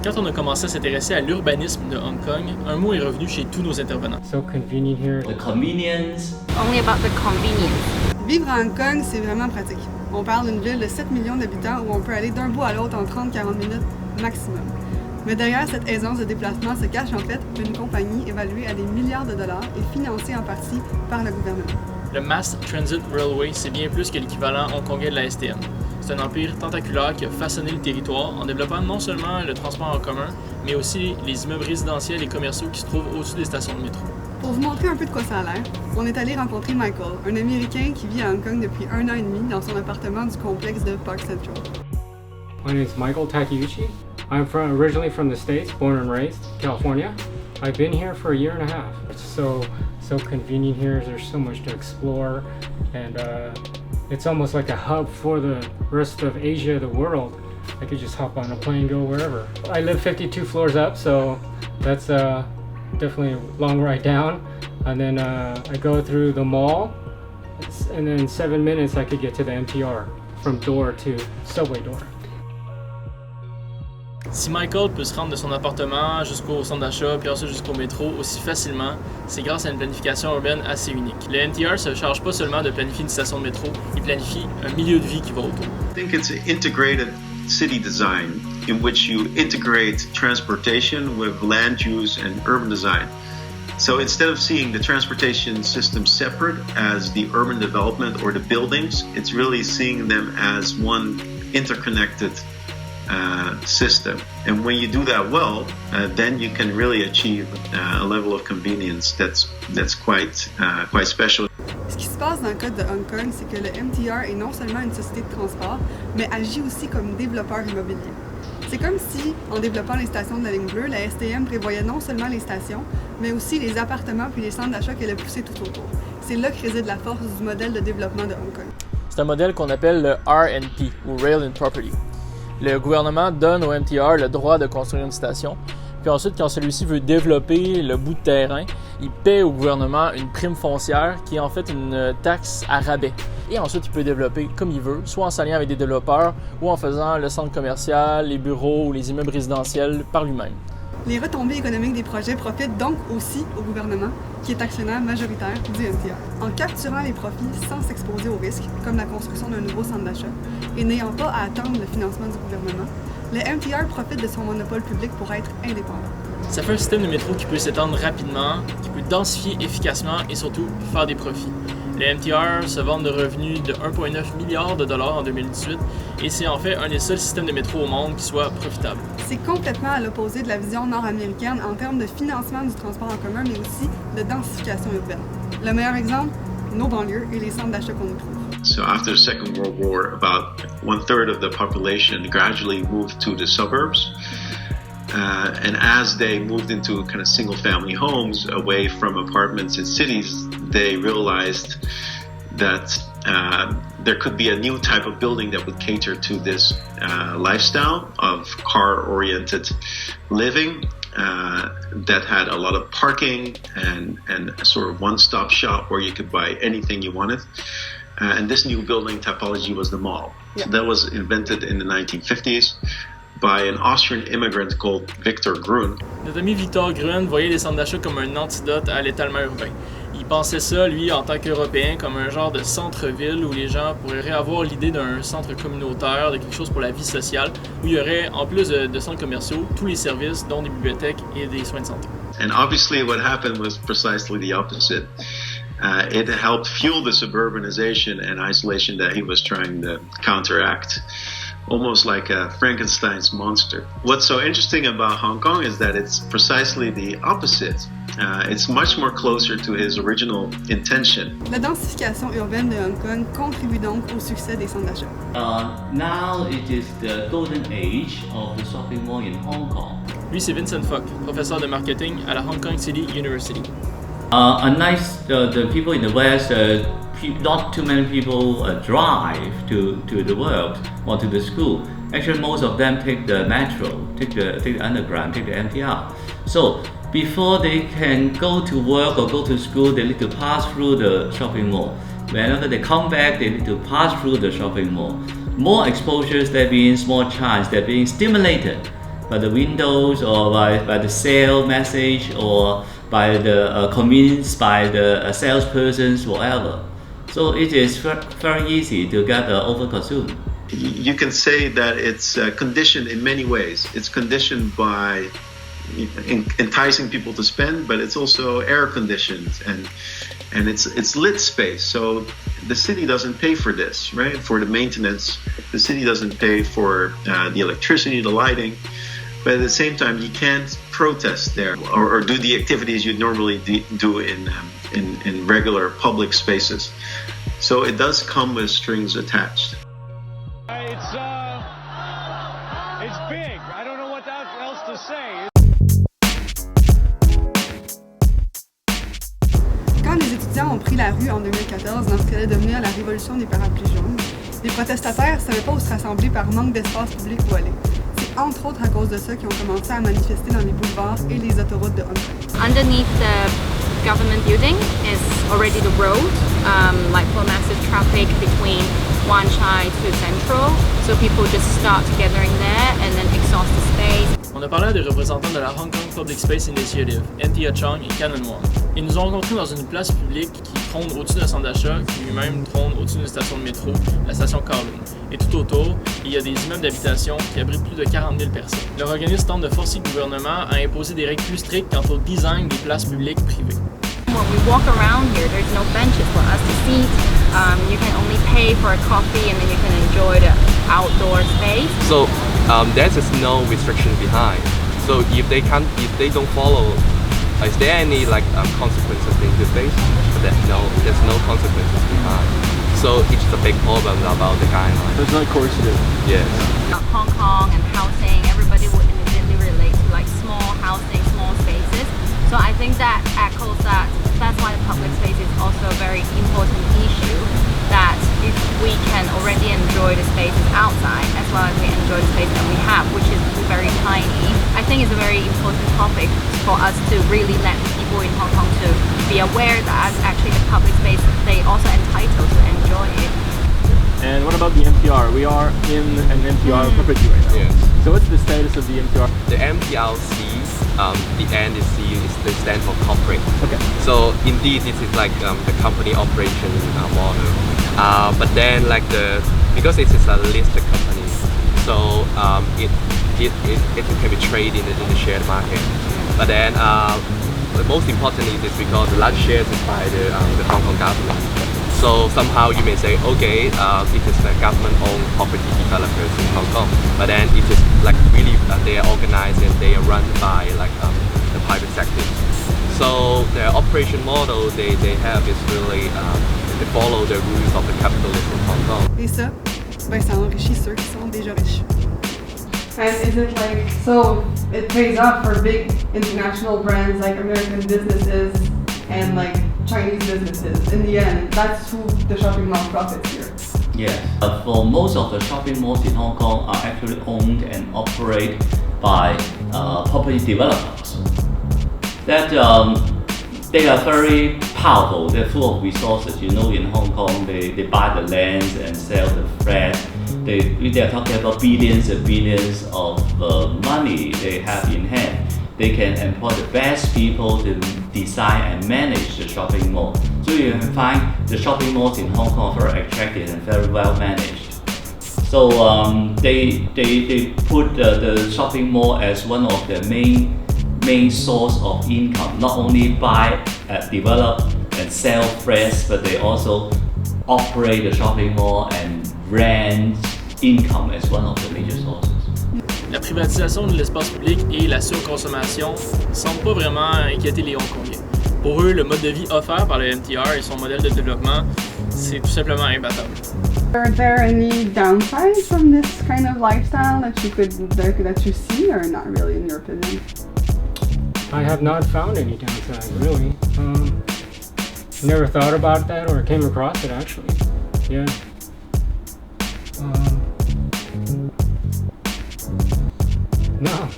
Quand on a commencé à s'intéresser à l'urbanisme de Hong Kong, un mot est revenu chez tous nos intervenants. So convenient here. The convenience. Only about the convenience. Vivre à Hong Kong, c'est vraiment pratique. On parle d'une ville de 7 millions d'habitants où on peut aller d'un bout à l'autre en 30-40 minutes maximum. Mais derrière cette aisance de déplacement se cache en fait une compagnie évaluée à des milliards de dollars et financée en partie par le gouvernement. Le Mass Transit Railway, c'est bien plus que l'équivalent hongkongais de la STM. C'est un empire tentaculaire qui a façonné le territoire en développant non seulement le transport en commun, mais aussi les immeubles résidentiels et commerciaux qui se trouvent au-dessus des stations de métro. Pour vous montrer un peu de quoi ça a l'air, on est allé rencontrer Michael, un Américain qui vit à Hong Kong depuis 1 an et demi dans son appartement du complexe de Park Central. My name is Michael Takeuchi. I'm originally from the States, born and raised, California. I've been here for a year and a half. It's so convenient here. There's so much to explore, and it's almost like a hub for the rest of Asia, the world. I could just hop on a plane, go wherever. I live 52 floors up, so that's definitely a long ride down. And then I go through the mall, and then 7 minutes I could get to the MTR from door to subway door. Si Michael peut se rendre de son appartement jusqu'au centre d'achat puis ensuite jusqu'au métro aussi facilement, c'est grâce à une planification urbaine assez unique. Le MTR ne se charge pas seulement de planifier une station de métro, il planifie un milieu de vie qui va autour. I think it's an integrated city design in which you integrate transportation with land use and urban design. So instead of seeing the transportation system separate as the urban development or the buildings, it's really seeing them as one interconnected system. And when you do that well, then you can really achieve a level of convenience that's quite special. Ce qui se passe dans le cas de Hong Kong, c'est que le MTR est non seulement une société de transport, mais agit aussi comme développeur immobilier. C'est comme si, en développant les stations de la ligne bleue, la STM prévoyait non seulement les stations, mais aussi les appartements puis les centres d'achat qu'elle a poussés tout autour. C'est là que réside la force du modèle de développement de Hong Kong. C'est un modèle qu'on appelle le RNP, ou Rail and Property. Le gouvernement donne au MTR le droit de construire une station, puis ensuite, quand celui-ci veut développer le bout de terrain, il paie au gouvernement une prime foncière qui est en fait une taxe à rabais. Et ensuite, il peut développer comme il veut, soit en s'alliant avec des développeurs ou en faisant le centre commercial, les bureaux ou les immeubles résidentiels par lui-même. Les retombées économiques des projets profitent donc aussi au gouvernement, qui est actionnaire majoritaire du MTR. En capturant les profits sans s'exposer aux risques, comme la construction d'un nouveau centre d'achat, et n'ayant pas à attendre le financement du gouvernement, le MTR profite de son monopole public pour être indépendant. Ça fait un système de métro qui peut s'étendre rapidement, qui peut densifier efficacement et surtout faire des profits. Le MTR se vante de revenus de 1,9 milliard de dollars en 2018 et c'est en fait un des seuls systèmes de métro au monde qui soit profitable. C'est complètement à l'opposé de la vision nord-américaine en termes de financement du transport en commun, mais aussi de densification urbaine. Le meilleur exemple, nos banlieues et les centres d'achat qu'on y trouve. So after the Second World War, about 1/3 of the population gradually moved to the suburbs. And as they moved into kind of single-family homes away from apartments in cities, they realized that there could be a new type of building that would cater to this lifestyle of car-oriented living that had a lot of parking and a sort of one-stop shop where you could buy anything you wanted. And this new building typology was the mall. Yeah. So that was invented in the 1950s. By an Austrian immigrant called Victor Gruen. Notre ami Victor Gruen voyait les centres d'achat comme un antidote à l'étalement urbain. Il pensait ça, lui, en tant qu'Européen, comme un genre de centre-ville où les gens pourraient réavoir l'idée d'un centre communautaire, de quelque chose pour la vie sociale, où il y aurait, en plus de centres commerciaux, tous les services, dont des bibliothèques et des soins de santé. And obviously what happened was precisely the opposite. It helped fuel the suburbanization and isolation that he was trying to counteract. Almost like a Frankenstein's monster. What's so interesting about Hong Kong is that it's precisely the opposite. It's much more closer to his original intention. La densification urbaine de Hong Kong contribue donc au succès des centres d'achat. Now it is the golden age of the shopping mall in Hong Kong. Lui, c'est Vincent Fock, professeur de marketing à la Hong Kong City University. Unlike the people in the West, not too many people drive to the work or to the school. Actually, most of them take the metro, take the underground, take the MTR. So before they can go to work or go to school, they need to pass through the shopping mall. Whenever they come back, they need to pass through the shopping mall. More exposures, that means more chance, they're being stimulated by the windows or by the sale message or by the convenience by the salespersons, whatever. So it is very easy to get overconsumed. You can say that it's conditioned in many ways. It's conditioned by enticing people to spend, but it's also air conditioned and it's lit space. So the city doesn't pay for this, right? For the maintenance, the city doesn't pay for the electricity, the lighting. But at the same time, you can't protest there or do the activities you'd normally do in regular public spaces. So it does come with strings attached. It's big. I don't know what else to say. Quand les étudiants ont pris la rue en 2014 dans ce qui allait devenir la révolution des parapluies jaunes, les protestataires ne savaient pas où se rassembler par manque d'espace public où aller. C'est entre autres à cause de ça qu'ils ont commencé à manifester dans les boulevards et les autoroutes de Hong Kong. Underneath the government building is already the road, like for massive traffic between Wan Chai to Central. So people just start gathering there and then exhaust the space. On a parlé à des représentants de la Hong Kong Public Space Initiative, Anthea Chong et Cannon Wong. Ils nous ont rencontrés dans une place publique qui trône au-dessus d'un centre d'achat, qui lui-même trône au-dessus d'une station de métro, la station Kowloon. Et tout autour, il y a des immeubles d'habitation qui abritent plus de 40 000 personnes. Leur organisme tente de forcer le gouvernement à imposer des règles plus strictes quant au design des places publiques privées. When we walk around here, there's no benches for us to sit. You can only pay for a coffee and then you can enjoy the outdoor space. So there's just no restriction behind. So if they don't follow, is there any consequences they need to face? But there's no consequences behind. So it's a big problem about the guidelines. There's no course to do. Yes. Hong Kong and housing, everybody would immediately relate to like small housing, small spaces. So I think that echoes that. That's why the public space is also a very important issue. That if we can already enjoy the spaces outside as well as we enjoy the space that we have, which is very tiny, I think it's a very important topic for us to really let people in Hong Kong to be aware that actually the public space, they also entitled to enjoy it. And what about the MTR? We are in an MTR property right now. Yes. So what's the status of the MTR? The MTRC, the NDC is the stand for corporate. Okay. So indeed, this is like the company operation model. But then because it is a listed company, so it can be traded in the shared market. But then the most important is because the large shares is by the Hong Kong government. So somehow you may say, okay, it is the government-owned property developers in Hong Kong, but then it is really they are organized and they are run by the private sector. So their operation model they have is really they follow the rules of the capitalism in Hong Kong. Et ça, ça enrichit ceux qui sont déjà riches. And is it so it pays off for big international brands like American businesses and Chinese businesses? In the end, that's who the shopping mall profits here. Yes. For most of the shopping malls in Hong Kong are actually owned and operated by property developers. That they are very powerful. They're full of resources. In Hong Kong, they buy the lands and sell the flat. They are talking about billions and billions of money they have in hand. They can employ the best people to design and manage the shopping mall. So you can find the shopping malls in Hong Kong are very attractive and very well managed. So they put the shopping mall as one of the main source of income. Not only buy, develop and sell flats, but they also operate the shopping mall and rent income as one of the major sources. La privatisation de l'espace public et la surconsommation ne semblent pas vraiment inquiéter les Hongkongiens. Pour eux, le mode de vie offert par le MTR et son modèle de développement, c'est tout simplement imbattable. Are there any downsides from this kind of lifestyle that you see, or not really, in your opinion? I have not found any downside, really. Never thought about that or came across it, actually. Yeah. No.